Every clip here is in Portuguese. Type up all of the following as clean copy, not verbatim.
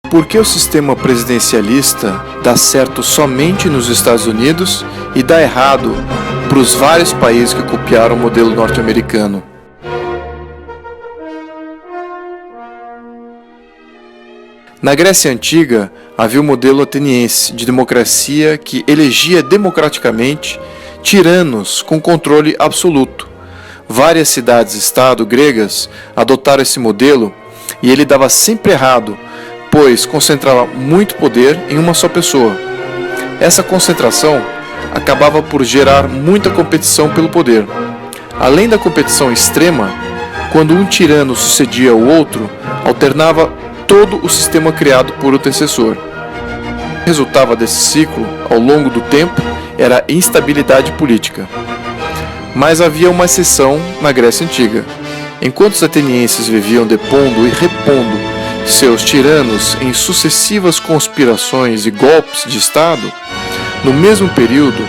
Por que o sistema presidencialista dá certo somente nos Estados Unidos e dá errado para os vários países que copiaram o modelo norte-americano? Na Grécia Antiga, havia o modelo ateniense de democracia que elegia democraticamente tiranos com controle absoluto. Várias cidades-estado gregas adotaram esse modelo e ele dava sempre errado, pois concentrava muito poder em uma só pessoa. Essa concentração acabava por gerar muita competição pelo poder. Além da competição extrema, quando um tirano sucedia o outro, alternava todo o sistema criado por o antecessor. O que resultava desse ciclo, ao longo do tempo, era a instabilidade política. Mas havia uma exceção na Grécia Antiga. Enquanto os atenienses viviam depondo e repondo seus tiranos em sucessivas conspirações e golpes de Estado, no mesmo período,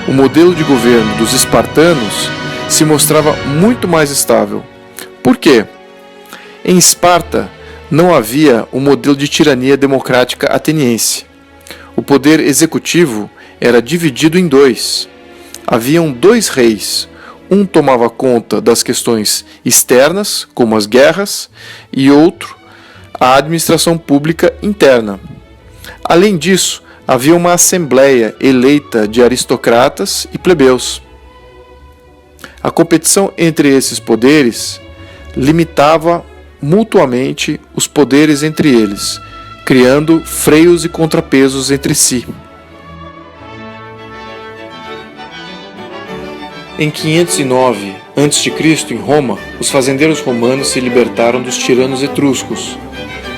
o modelo de governo dos espartanos se mostrava muito mais estável. Por quê? Em Esparta, não havia o modelo de tirania democrática ateniense. O poder executivo era dividido em dois. Haviam dois reis. Um tomava conta das questões externas, como as guerras, e outro, a administração pública interna. Além disso, havia uma assembleia eleita de aristocratas e plebeus. A competição entre esses poderes limitava mutuamente os poderes entre eles, criando freios e contrapesos entre si. Em 509 a.C., em Roma, os fazendeiros romanos se libertaram dos tiranos etruscos.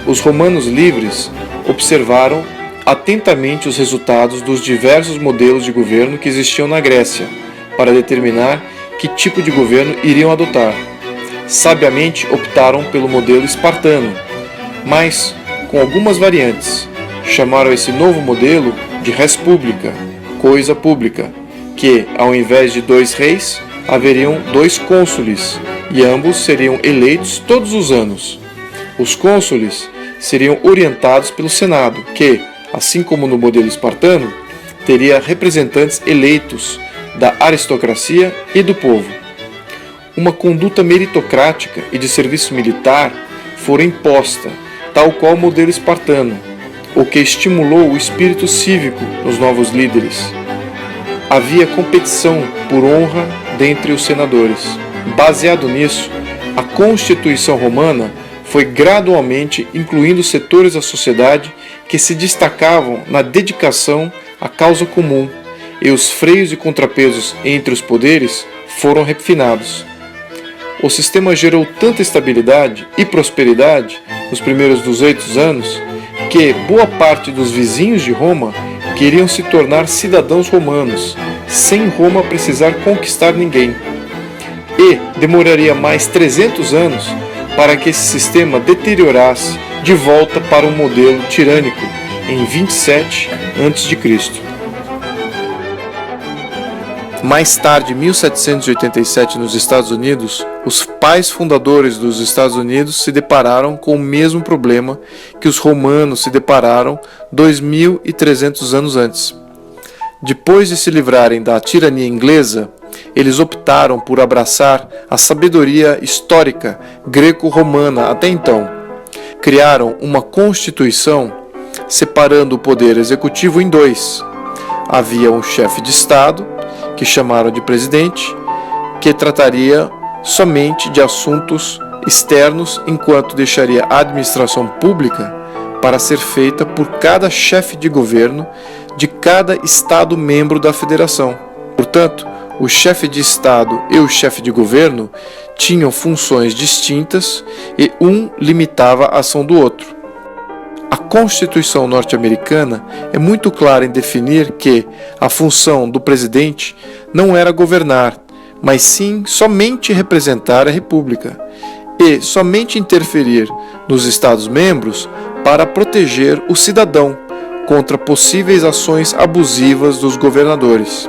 Os romanos livres observaram atentamente os resultados dos diversos modelos de governo que existiam na Grécia, para determinar que tipo de governo iriam adotar. Sabiamente optaram pelo modelo espartano, mas com algumas variantes. Chamaram esse novo modelo de res publica, coisa pública, que, ao invés de dois reis, haveriam dois cônsules, e ambos seriam eleitos todos os anos. Os cônsules seriam orientados pelo Senado, que, assim como no modelo espartano, teria representantes eleitos da aristocracia e do povo. Uma conduta meritocrática e de serviço militar fora imposta, tal qual o modelo espartano, o que estimulou o espírito cívico nos novos líderes. Havia competição por honra dentre os senadores. Baseado nisso, a Constituição Romana foi gradualmente incluindo setores da sociedade que se destacavam na dedicação à causa comum, e os freios e contrapesos entre os poderes foram refinados. O sistema gerou tanta estabilidade e prosperidade nos primeiros 200 anos que boa parte dos vizinhos de Roma queriam se tornar cidadãos romanos, sem Roma precisar conquistar ninguém. E demoraria mais 300 anos para que esse sistema deteriorasse de volta para um modelo tirânico em 27 a.C. Mais tarde, em 1787, nos Estados Unidos, os pais fundadores dos Estados Unidos se depararam com o mesmo problema que os romanos se depararam 2.300 anos antes. Depois de se livrarem da tirania inglesa, eles optaram por abraçar a sabedoria histórica greco-romana até então. Criaram uma constituição separando o poder executivo em dois. Havia um chefe de Estado, que chamaram de presidente, que trataria somente de assuntos externos, enquanto deixaria a administração pública para ser feita por cada chefe de governo de cada Estado membro da Federação. Portanto, o chefe de Estado e o chefe de governo tinham funções distintas e um limitava a ação do outro. A Constituição norte-americana é muito clara em definir que a função do presidente não era governar, mas sim somente representar a República e somente interferir nos Estados-membros para proteger o cidadão contra possíveis ações abusivas dos governadores.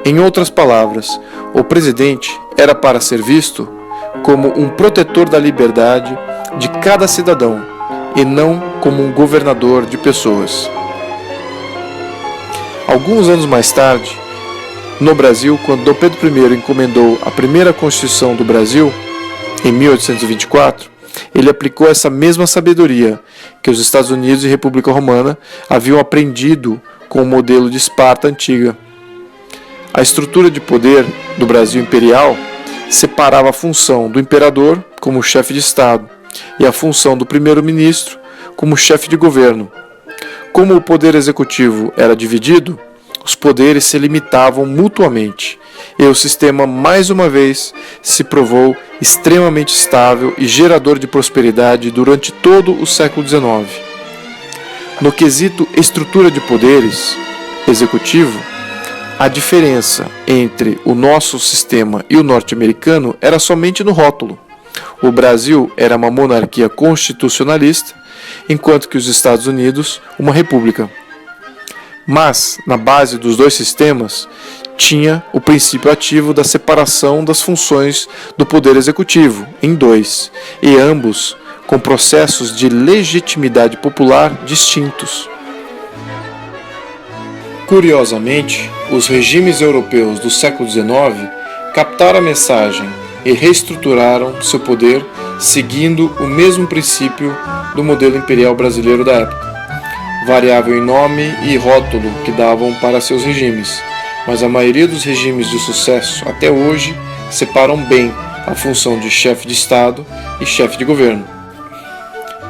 Em outras palavras, o presidente era para ser visto como um protetor da liberdade de cada cidadão e não como um governador de pessoas. Alguns anos mais tarde, no Brasil, quando Dom Pedro I encomendou a primeira Constituição do Brasil, em 1824, ele aplicou essa mesma sabedoria que os Estados Unidos e República Romana haviam aprendido com o modelo de Esparta antiga. A estrutura de poder do Brasil imperial separava a função do imperador como chefe de Estado e a função do primeiro-ministro como chefe de governo. Como o poder executivo era dividido, os poderes se limitavam mutuamente e o sistema, mais uma vez, se provou extremamente estável e gerador de prosperidade durante todo o século XIX. No quesito estrutura de poderes executivo, a diferença entre o nosso sistema e o norte-americano era somente no rótulo. O Brasil era uma monarquia constitucionalista, enquanto que os Estados Unidos, uma república. Mas, na base dos dois sistemas, tinha o princípio ativo da separação das funções do poder executivo em dois, e ambos com processos de legitimidade popular distintos. Curiosamente, os regimes europeus do século XIX captaram a mensagem e reestruturaram seu poder seguindo o mesmo princípio do modelo imperial brasileiro da época, variável em nome e rótulo que davam para seus regimes, mas a maioria dos regimes de sucesso até hoje separam bem a função de chefe de Estado e chefe de governo.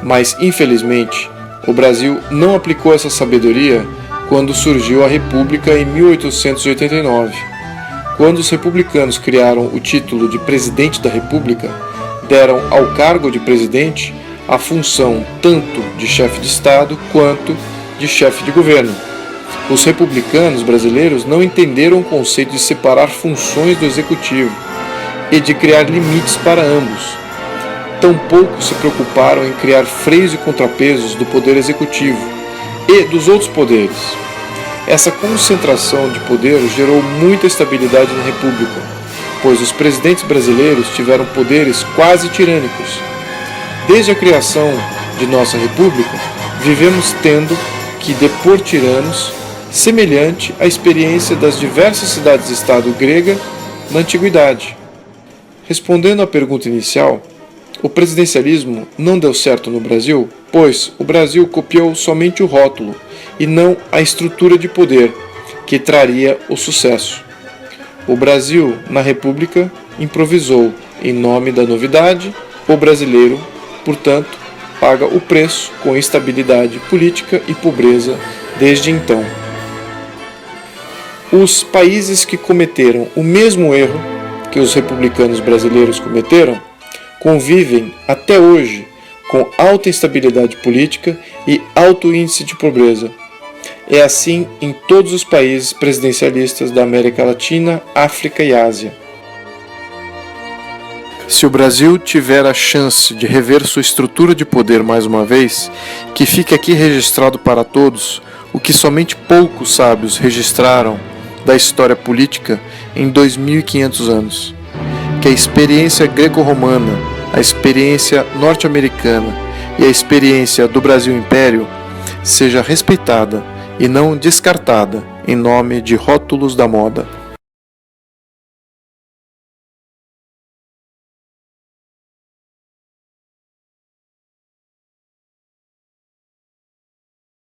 Mas, infelizmente, o Brasil não aplicou essa sabedoria quando surgiu a República em 1889. Quando os republicanos criaram o título de Presidente da República, deram ao cargo de presidente a função tanto de chefe de Estado quanto de chefe de governo. Os republicanos brasileiros não entenderam o conceito de separar funções do executivo e de criar limites para ambos. Tampouco se preocuparam em criar freios e contrapesos do poder executivo e dos outros poderes. Essa concentração de poder gerou muita estabilidade na República, pois os presidentes brasileiros tiveram poderes quase tirânicos. Desde a criação de nossa República, vivemos tendo que depor tiranos, semelhante à experiência das diversas cidades-estado grega na Antiguidade. Respondendo à pergunta inicial, o presidencialismo não deu certo no Brasil, pois o Brasil copiou somente o rótulo e não a estrutura de poder que traria o sucesso. O Brasil, na República, improvisou em nome da novidade. O brasileiro, portanto, paga o preço com instabilidade política e pobreza desde então. Os países que cometeram o mesmo erro que os republicanos brasileiros cometeram convivem até hoje com alta instabilidade política e alto índice de pobreza. É assim em todos os países presidencialistas da América Latina, África e Ásia. Se o Brasil tiver a chance de rever sua estrutura de poder mais uma vez, que fique aqui registrado para todos o que somente poucos sábios registraram da história política em 2500 anos. Que a experiência greco-romana, a experiência norte-americana e a experiência do Brasil Império seja respeitada e não descartada em nome de rótulos da moda.